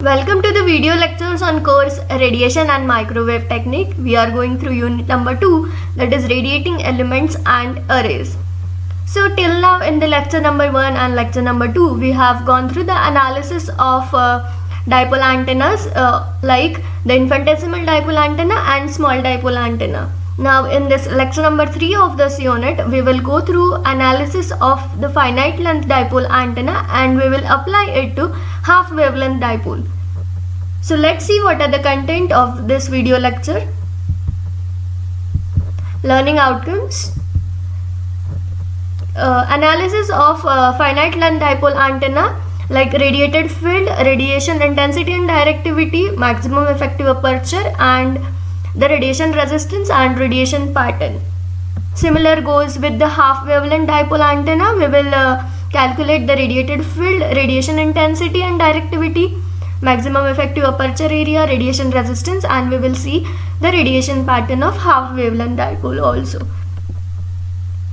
Welcome to the video lectures on course Radiation and Microwave Technique. We are going through unit number 2, that is radiating elements and arrays. So till now in the lecture number 1 and lecture number 2, we have gone through the analysis of dipole antennas like the infinitesimal dipole antenna and small dipole antenna. Now in this lecture number 3 of this unit, we will go through analysis of the finite length dipole antenna and we will apply it to half wavelength dipole. So let's see what are the content of this video lecture. Learning outcomes. Analysis of finite length dipole antenna like radiated field, radiation intensity and directivity, maximum effective aperture, and the radiation resistance and radiation pattern. Similar goes with the half wavelength dipole antenna. We will calculate the radiated field, radiation intensity and directivity, maximum effective aperture area, radiation resistance, and we will see the radiation pattern of half wavelength dipole also.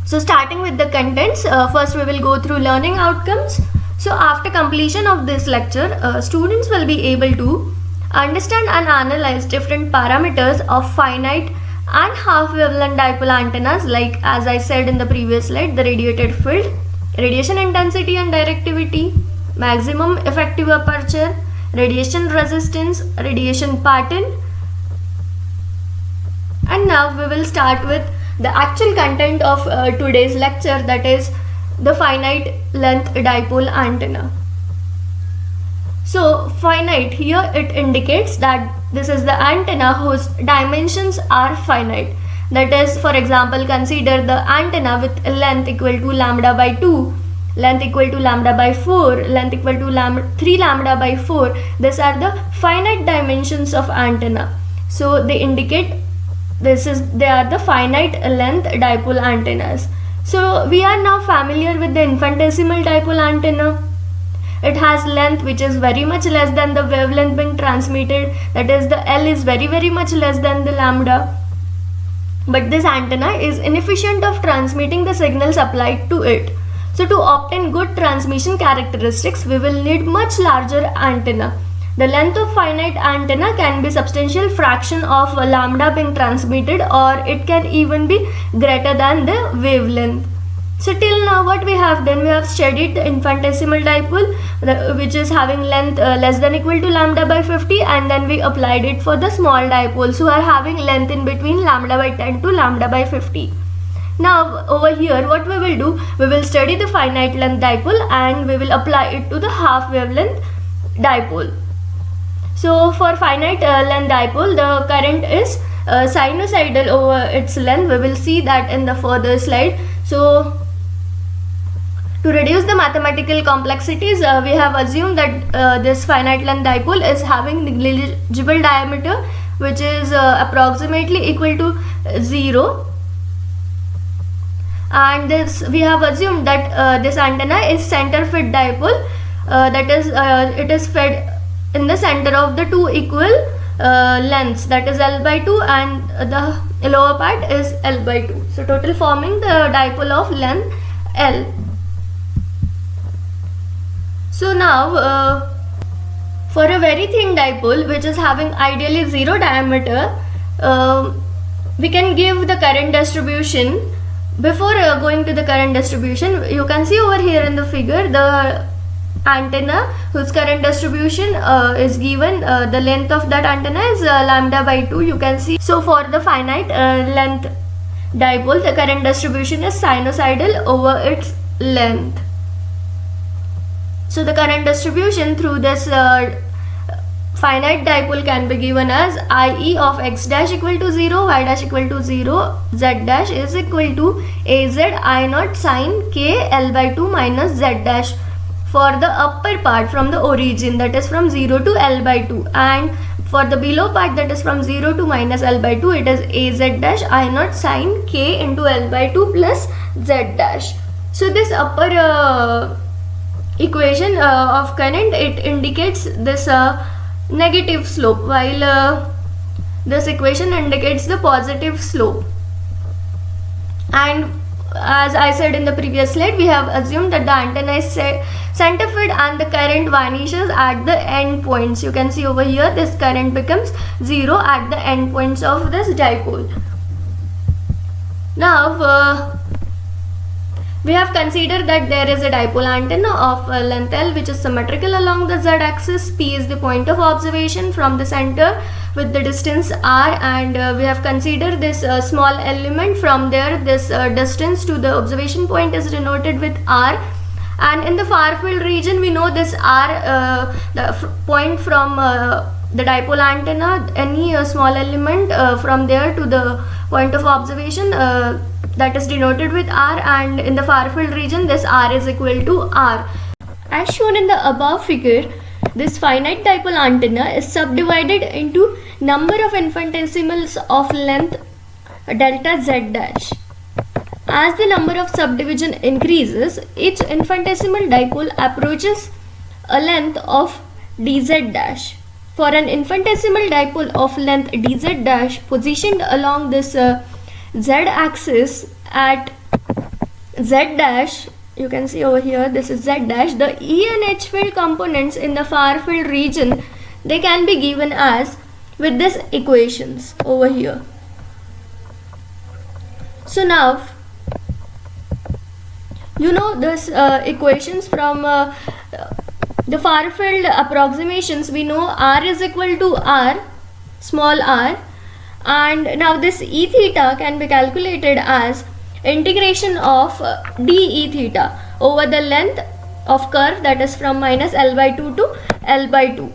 So starting with the contents, first we will go through learning outcomes. So after completion of this lecture, students will be able to understand and analyze different parameters of finite and half wavelength dipole antennas, like as I said in the previous slide, the radiated field, radiation intensity and directivity, maximum effective aperture, radiation resistance, radiation pattern. And now we will start with the actual content of today's lecture, that is the finite length dipole antenna. So finite, here it indicates that this is the antenna whose dimensions are finite. That is, for example, consider the antenna with length equal to lambda by 2, length equal to lambda by 4, length equal to 3 lambda by 4. These are the finite dimensions of antenna. So they indicate they are the finite length dipole antennas. So we are now familiar with the infinitesimal dipole antenna. It has length which is very much less than the wavelength being transmitted, that is the L is very much less than the lambda. But this antenna is inefficient of transmitting the signals applied to it. So to obtain good transmission characteristics, we will need much larger antenna. The length of finite antenna can be substantial fraction of lambda being transmitted, or it can even be greater than the wavelength. So till now what we have done, we have studied the infinitesimal dipole which is having length less than equal to lambda by 50, and then we applied it for the small dipoles who are having length in between lambda by 10 to lambda by 50. Now over here what we will do, we will study the finite length dipole and we will apply it to the half wavelength dipole. So for finite length dipole, the current is sinusoidal over its length. We will see that in the further slide. So to reduce the mathematical complexities, we have assumed that this finite length dipole is having negligible diameter which is approximately equal to 0, and this we have assumed that this antenna is center fed dipole, that is it is fed in the center of the two equal lengths, that is L by 2 and the lower part is L by 2. So total forming the dipole of length L. So now for a very thin dipole which is having ideally 0 diameter, we can give the current distribution. Before going to the current distribution, you can see over here in the figure the antenna whose current distribution is given. The length of that antenna is lambda by 2, you can see. So for the finite length dipole, the current distribution is sinusoidal over its length. So the current distribution through this finite dipole can be given as IE of x dash equal to 0, y dash equal to 0, z dash is equal to AZ I naught sine k L by 2 minus z dash for the upper part from the origin, that is from 0 to L by 2, and for the below part, that is from 0 to minus L by 2, it is AZ dash I naught sine k into L by 2 plus z dash. So this upper equation of current, it indicates this negative slope, while this equation indicates the positive slope. And as I said in the previous slide, we have assumed that the antenna is centered and the current vanishes at the end points. You can see over here this current becomes 0 at the end points of this dipole. Now we have considered that there is a dipole antenna of length L which is symmetrical along the z-axis. P is the point of observation from the center with the distance r, and we have considered this small element from there. This distance to the observation point is denoted with r, and in the far field region we know this r, the point from the dipole antenna, any small element from there to the point of observation, that is denoted with r, and in the far field region this r is equal to r. As shown in the above figure, this finite dipole antenna is subdivided into number of infinitesimals of length delta z dash. As the number of subdivision increases, each infinitesimal dipole approaches a length of dz dash. For an infinitesimal dipole of length dz dash positioned along this z-axis at z dash, you can see over here this is z dash, the E and H field components in the far field region, they can be given as with these equations over here. So now you know this equations from the far field approximations. We know r is equal to r, small r, and now this E theta can be calculated as integration of dE theta over the length of curve, that is from minus L by 2 to L by 2.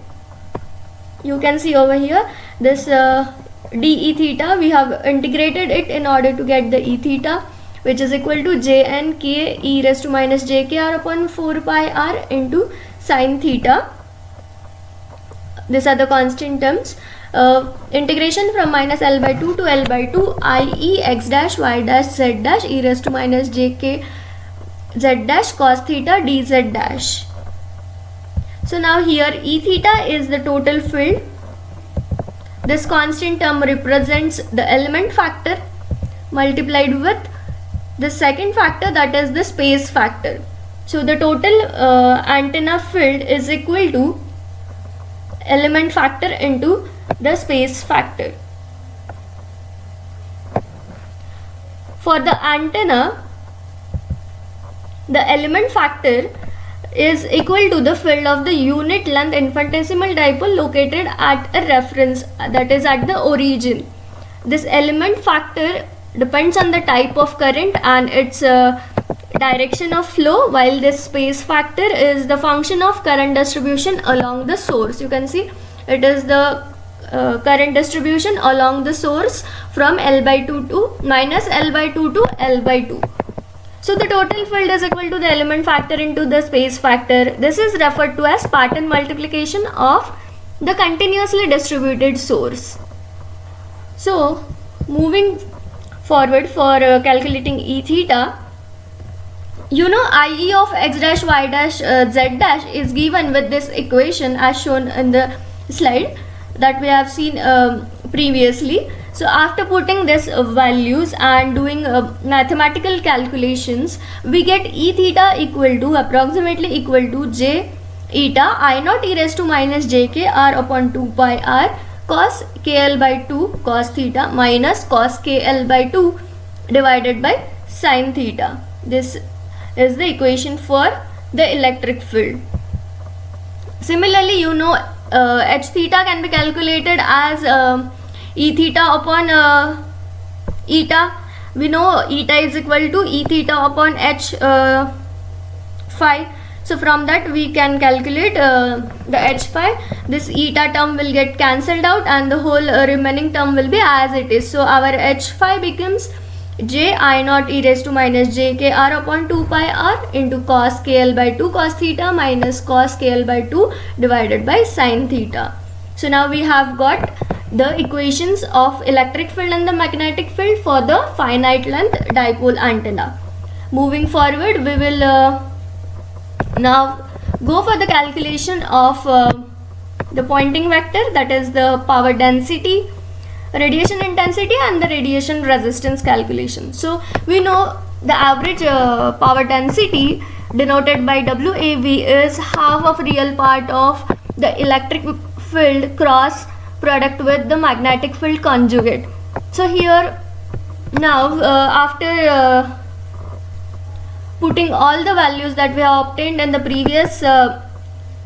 You can see over here this dE theta, we have integrated it in order to get the E theta, which is equal to jn k e raised to minus jkr upon 4 pi r into sin theta. These are the constant terms. Integration from minus L by 2 to L by 2 i.e. x dash y dash z dash e raised to minus jk z dash cos theta dz dash. So now here E theta is the total field. This constant term represents the element factor multiplied with the second factor, that is the space factor. So the total antenna field is equal to element factor into the space factor. For the antenna, the element factor is equal to the field of the unit length infinitesimal dipole located at a reference, that is at the origin. This element factor depends on the type of current and its direction of flow, while this space factor is the function of current distribution along the source. You can see it is the current distribution along the source from L by 2 to minus L by 2 to L by 2. So the total field is equal to the element factor into the space factor. This is referred to as pattern multiplication of the continuously distributed source. So moving forward for calculating E theta, you know IE of x dash y dash z dash is given with this equation as shown in the slide that we have seen previously. So after putting these values and doing mathematical calculations, we get E theta equal to approximately equal to j eta I naught e raised to minus jk r upon 2 pi r cos kl by 2 cos theta minus cos kl by 2 divided by sin theta. This is the equation for the electric field. Similarly, you know h theta can be calculated as E theta upon eta. We know eta is equal to E theta upon h phi. So from that we can calculate the h phi. This eta term will get cancelled out and the whole remaining term will be as it is. So our h phi becomes j I naught e raised to minus jk r upon 2 pi r into cos kl by 2 cos theta minus cos kl by 2 divided by sin theta. So now we have got the equations of electric field and the magnetic field for the finite length dipole antenna. Moving forward, we will now go for the calculation of the Poynting vector, that is the power density, radiation intensity and the radiation resistance calculation. So we know the average power density denoted by WAV is half of real part of the electric field cross product with the magnetic field conjugate. So here now after putting all the values that we have obtained in the previous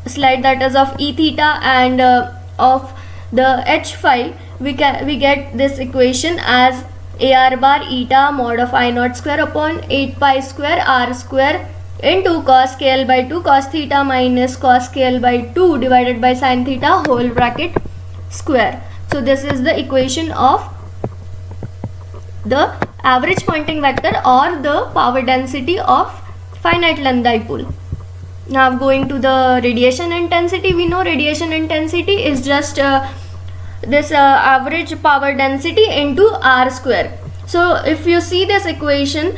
slide, that is of E theta and of the H phi, we get this equation as AR bar eta mod of I naught square upon 8 pi square R square into cos KL by 2 cos theta minus cos KL by 2 divided by sin theta whole bracket square. So this is the equation of the average Poynting vector or the power density of finite length dipole. Now going to the radiation intensity, we know radiation intensity is just this average power density into R square. So if you see this equation,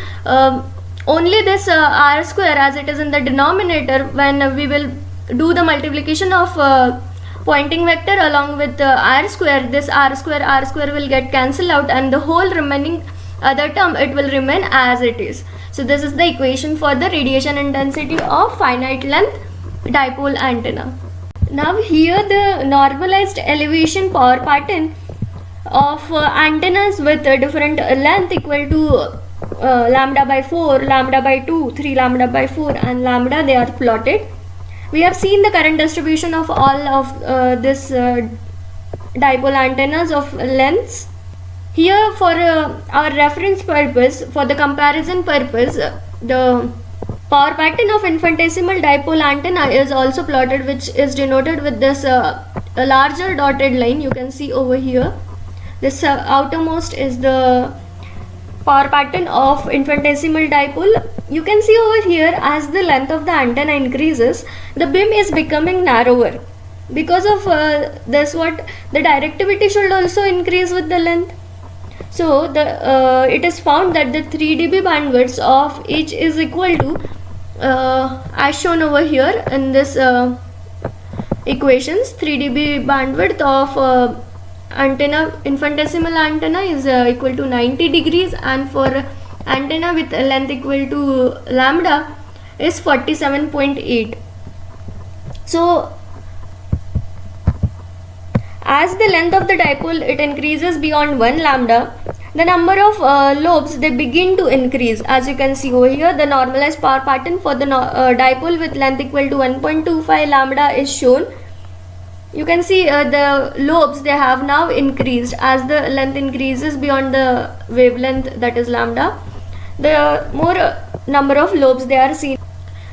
only this R square, as it is in the denominator, when we will do the multiplication of Poynting vector along with R square, this R square will get cancelled out, and the whole remaining other term, it will remain as it is. So this is the equation for the radiation intensity of finite length dipole antenna. Now here the normalized elevation power pattern of antennas with a different length equal to lambda by 4, lambda by 2, 3 lambda by 4 and lambda, they are plotted. We have seen the current distribution of all of this dipole antennas of lengths. Here for our reference purpose, for the comparison purpose, the power pattern of infinitesimal dipole antenna is also plotted, which is denoted with this larger dotted line. You can see over here, this outermost is the power pattern of infinitesimal dipole. You can see over here, as the length of the antenna increases, the beam is becoming narrower. Because of this, what the directivity should also increase with the length. So it is found that the 3 dB bandwidths of each is equal to as shown over here in this equations. 3 dB bandwidth of antenna, infinitesimal antenna is equal to 90 degrees, and for antenna with a length equal to lambda is 47.8. So as the length of the dipole it increases beyond 1 lambda, the number of lobes, they begin to increase. As you can see over here, the normalized power pattern for the dipole with length equal to 1.25 lambda is shown. You can see the lobes, they have now increased. As the length increases beyond the wavelength, that is lambda, the more number of lobes they are seen.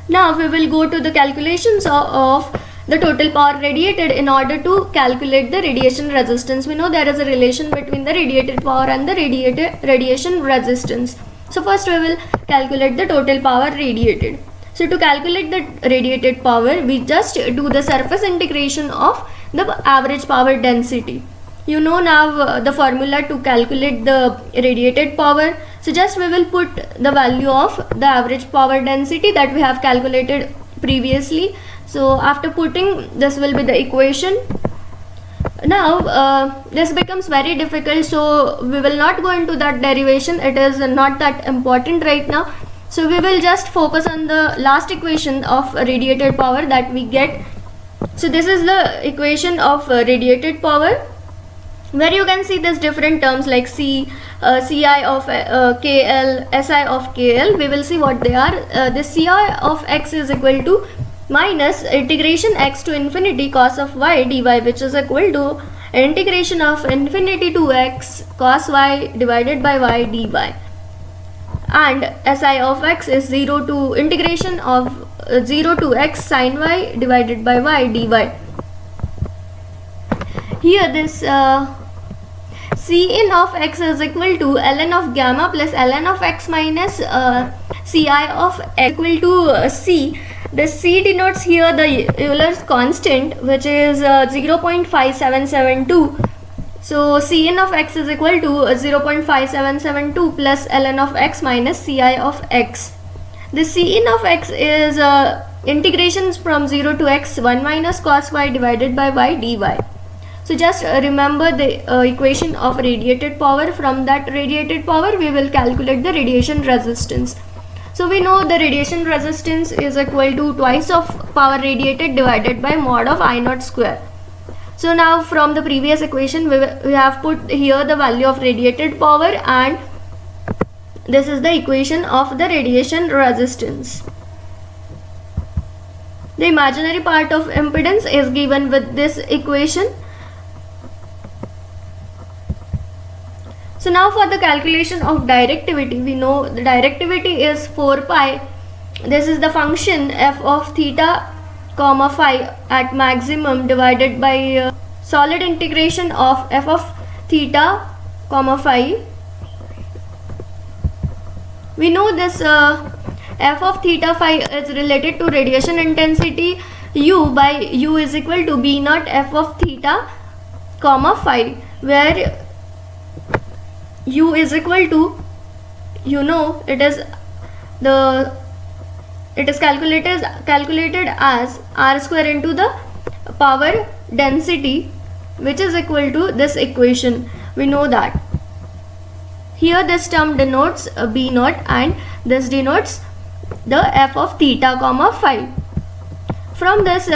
Now we will go to the calculations of the total power radiated in order to calculate the radiation resistance. We know there is a relation between the radiated power and the radiation resistance. So first we will calculate the total power radiated. So to calculate the radiated power, we just do the surface integration of the average power density. You know now the formula to calculate the radiated power. So just we will put the value of the average power density that we have calculated previously. So after putting, this will be the equation. Now this becomes very difficult, so we will not go into that derivation. It is not that important right now. So we will just focus on the last equation of radiated power that we get. So this is the equation of radiated power, where you can see this different terms like Ci of KL, Si of KL. We will see what they are. This Ci of x is equal to minus integration x to infinity cos of y dy, which is equal to integration of infinity to x cos y divided by y dy, and Si of x is 0 to integration of 0 to x sin y divided by y dy. Here this Cin of x is equal to ln of gamma plus ln of x minus Ci of x equal to C. The C denotes here the Euler's constant, which is 0.5772. So Cn of x is equal to 0.5772 plus ln of x minus Ci of x. The Cn of x is integrations from 0 to x 1 minus cos y divided by y dy. So just remember the equation of radiated power. From that radiated power we will calculate the radiation resistance. So we know the radiation resistance is equal to twice of power radiated divided by mod of I naught square. So now from the previous equation we have put here the value of radiated power, and this is the equation of the radiation resistance. The imaginary part of impedance is given with this equation. So now for the calculation of directivity, we know the directivity is 4 pi. This is the function f of theta comma phi at maximum divided by solid integration of f of theta comma phi. We know this f of theta phi is related to radiation intensity u by u is equal to b naught f of theta comma phi, where u is equal to, you know, it is calculated as r square into the power density, which is equal to this equation. We know that here this term denotes b naught and this denotes the f of theta comma phi. From this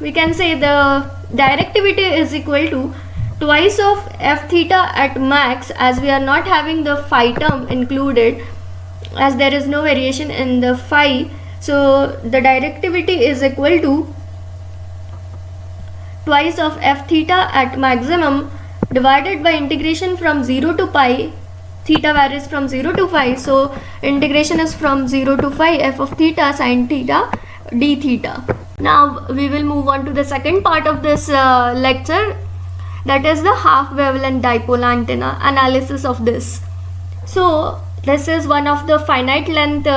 we can say the directivity is equal to twice of f theta at max, as we are not having the phi term included, as there is no variation in the phi. So the directivity is equal to twice of f theta at maximum divided by integration from 0 to pi. Theta varies from 0 to pi, so integration is from 0 to pi f of theta sine theta d theta. Now we will move on to the second part of this lecture, that is the half wavelength dipole antenna, analysis of this. So this is one of the finite length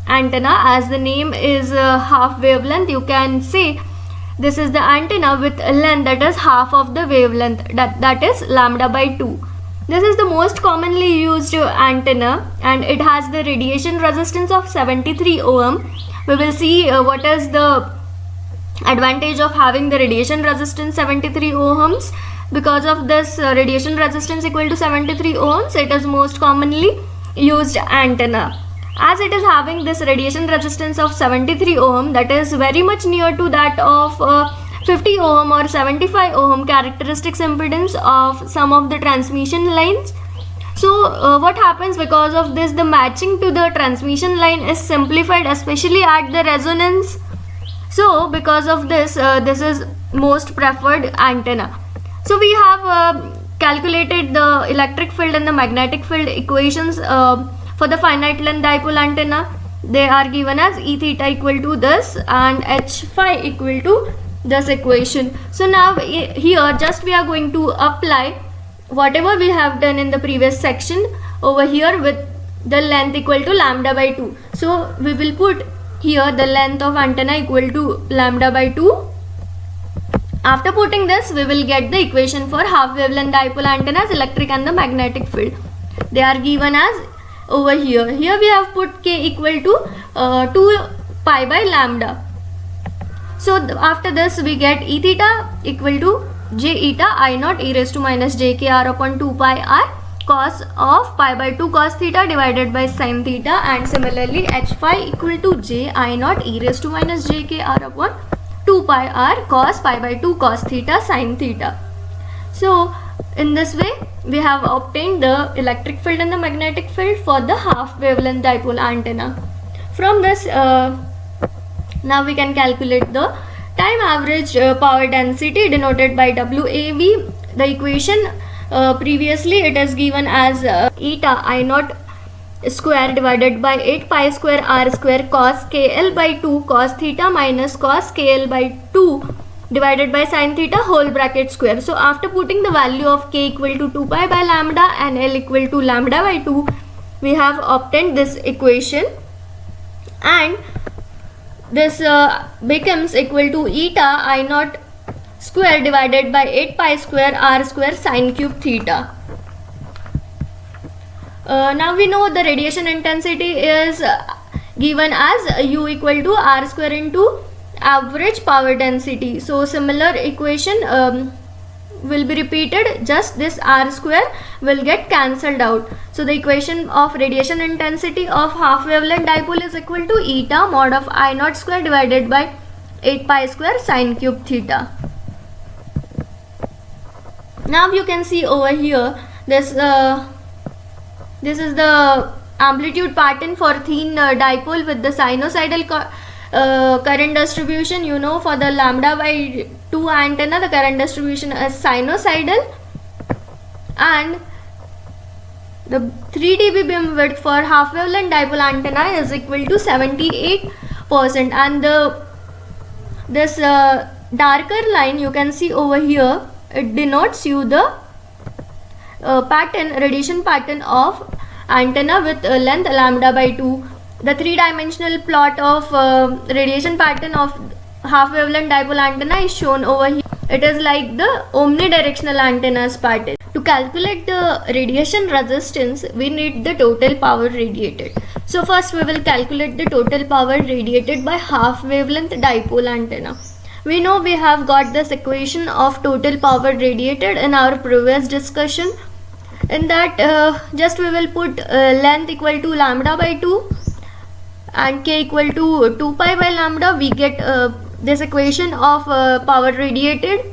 antenna, as the name is half wavelength. You can say this is the antenna with a length that is half of the wavelength, that is lambda by 2. This is the most commonly used antenna, and it has the radiation resistance of 73 ohm. We will see what is the advantage of having the radiation resistance 73 ohms. Because of this radiation resistance equal to 73 ohms, it is most commonly used antenna. As it is having this radiation resistance of 73 ohm, that is very much near to that of 50 ohm or 75 ohm characteristics impedance of some of the transmission lines. So what happens because of this, the matching to the transmission line is simplified, especially at the resonance. So because of this, this is most preferred antenna. So we have calculated the electric field and the magnetic field equations for the finite length dipole antenna. They are given as E theta equal to this and H phi equal to this equation. So now here just we are going to apply whatever we have done in the previous section over here with the length equal to lambda by 2. So we will put here the length of antenna equal to lambda by 2. After putting this, we will get the equation for half wavelength dipole antennas, electric and the magnetic field. They are given as over here. Here we have put k equal to 2 pi by lambda. So after this we get E theta equal to j eta I naught e raised to minus j k r upon 2 pi r cos of pi by 2 cos theta divided by sin theta, and similarly H phi equal to j I naught e raised to minus j k r upon 2 pi r cos pi by 2 cos theta sin theta. So in this way we have obtained the electric field and the magnetic field for the half wavelength dipole antenna. From this now we can calculate the time average power density denoted by WAV. The equation previously it is given as eta I naught square divided by 8 pi square r square cos kl by 2 cos theta minus cos kl by 2 divided by sin theta whole bracket square. So after putting the value of k equal to 2 pi by lambda and l equal to lambda by 2, we have obtained this equation, and this becomes equal to eta I naught square divided by 8 pi square r square sin cube theta. Now we know the radiation intensity is given as u equal to r square into average power density. So similar equation will be repeated, just this r square will get cancelled out. So the equation of radiation intensity of half wavelength dipole is equal to eta mod of I naught square divided by 8 pi square sine cube theta. Now you can see over here this is the amplitude pattern for thin dipole with the sinusoidal current distribution. You know, for the lambda by 2 antenna, the current distribution is sinusoidal, and the 3 dB beam width for half wavelength dipole antenna is equal to 78%, and this darker line you can see over here, it denotes you the radiation pattern of antenna with length lambda by 2. The 3-dimensional plot of radiation pattern of half wavelength dipole antenna is shown over here. It is like the omnidirectional antennas pattern. To calculate the radiation resistance, we need the total power radiated. So first we will calculate the total power radiated by half wavelength dipole antenna. We know we have got this equation of total power radiated in our previous discussion. In that just we will put length equal to lambda by 2 and k equal to 2 pi by lambda. We get this equation of power radiated,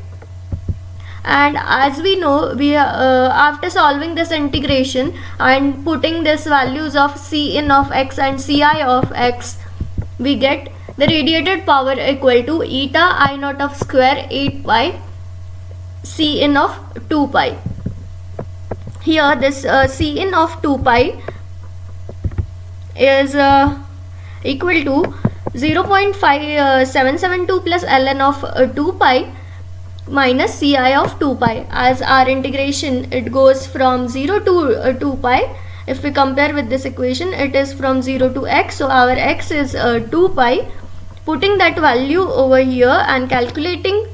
and as we know, we after solving this integration and putting this values of C in of x and Ci of x, we get the radiated power equal to eta I naught of square 8 pi C in of 2 pi. Here this C in of 2 pi is equal to 0.5772 plus ln of 2 pi minus Ci of 2 pi. As our integration, it goes from 0 to 2 pi. If we compare with this equation, it is from 0 to x, so our x is 2 pi. Putting that value over here and calculating,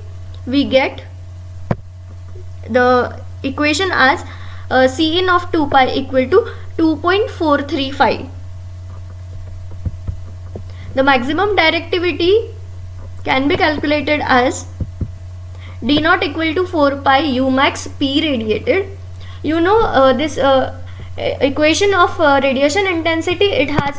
we get the equation as C in of 2 pi equal to 2.435. The maximum directivity can be calculated as D naught equal to 4 pi U max P radiated. You know, this equation of radiation intensity, it has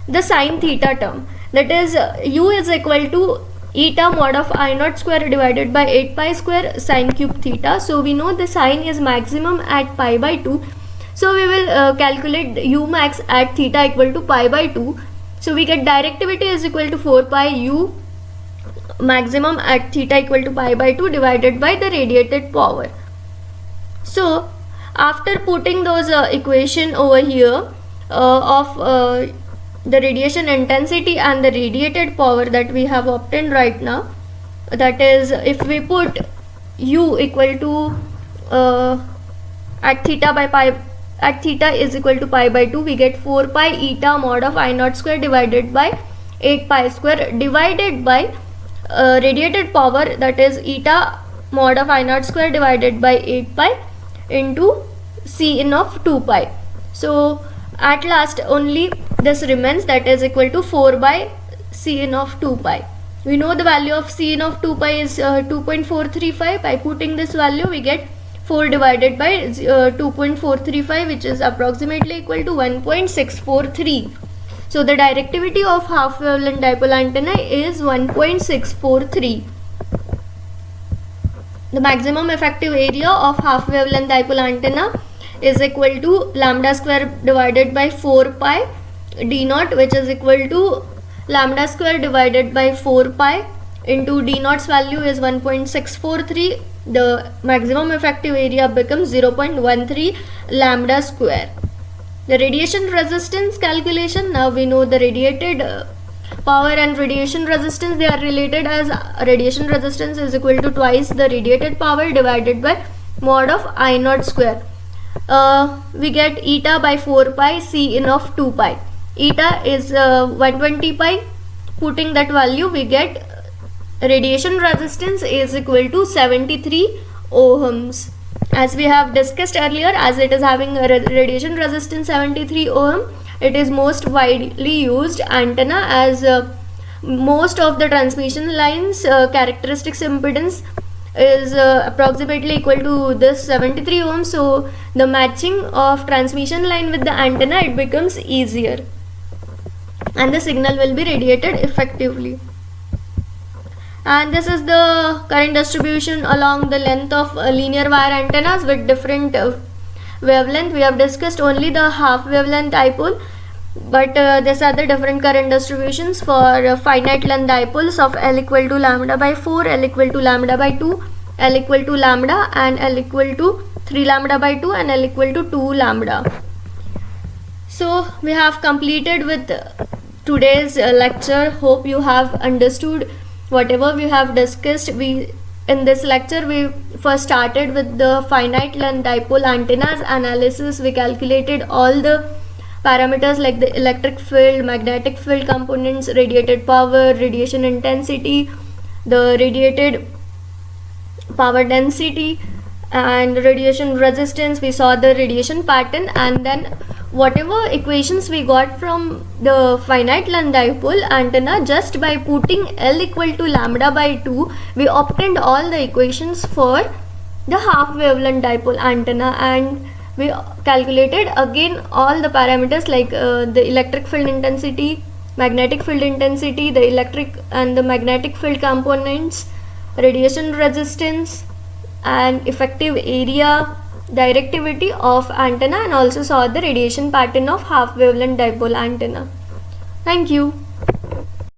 the sine theta term, that is U is equal to eta mod of I naught square divided by 8 pi square sine cube theta. So we know the sine is maximum at pi by 2, so we will calculate U max at theta equal to pi by 2. So we get directivity is equal to 4 pi U maximum at theta equal to pi by 2 divided by the radiated power. So after putting those equation over here of the radiation intensity and the radiated power that we have obtained right now, that is, if we put U equal to at theta is equal to pi by 2, we get 4 pi eta mod of I naught square divided by 8 pi square divided by radiated power, that is eta mod of I naught square divided by 8 pi into C in of 2 pi. So at last only this remains, that is equal to 4 by C in of 2 pi. We know the value of C in of 2 pi is 2.435. By putting this value, we get 4 divided by 2.435, which is approximately equal to 1.643. So the directivity of half wavelength dipole antenna is 1.643. The maximum effective area of half wavelength dipole antenna is equal to lambda square divided by 4 pi d naught, which is equal to lambda square divided by 4 pi into d naught's value is 1.643. The maximum effective area becomes 0.13 lambda square. The radiation resistance calculation, now we know the radiated power and radiation resistance, they are related as radiation resistance is equal to twice the radiated power divided by mod of I naught square. We get eta by 4 pi C in of 2 pi. Eta is 120 pi. Putting that value, we get radiation resistance is equal to 73 ohms. As we have discussed earlier, as it is having a radiation resistance 73 ohm, it is most widely used antenna, as most of the transmission lines characteristics impedance is approximately equal to this 73 ohms, so the matching of transmission line with the antenna, it becomes easier and the signal will be radiated effectively. And this is the current distribution along the length of linear wire antennas with different wavelength. We have discussed only the half wavelength dipole, but these are the different current distributions for finite length dipoles of L equal to lambda by 4, L equal to lambda by 2, L equal to lambda, and L equal to 3 lambda by 2, and L equal to 2 lambda. So we have completed with today's lecture. Hope you have understood whatever we have discussed. In this lecture we first started with the finite length dipole antennas analysis. We calculated all the parameters like the electric field, magnetic field components, radiated power, radiation intensity, the radiated power density, and radiation resistance. We saw the radiation pattern, and then whatever equations we got from the finite length dipole antenna, just by putting L equal to lambda by 2, we obtained all the equations for the half wavelength dipole antenna, and we calculated again all the parameters like the electric field intensity, magnetic field intensity, the electric and the magnetic field components, radiation resistance, and effective area, directivity of antenna, and also saw the radiation pattern of half wavelength dipole antenna. Thank you.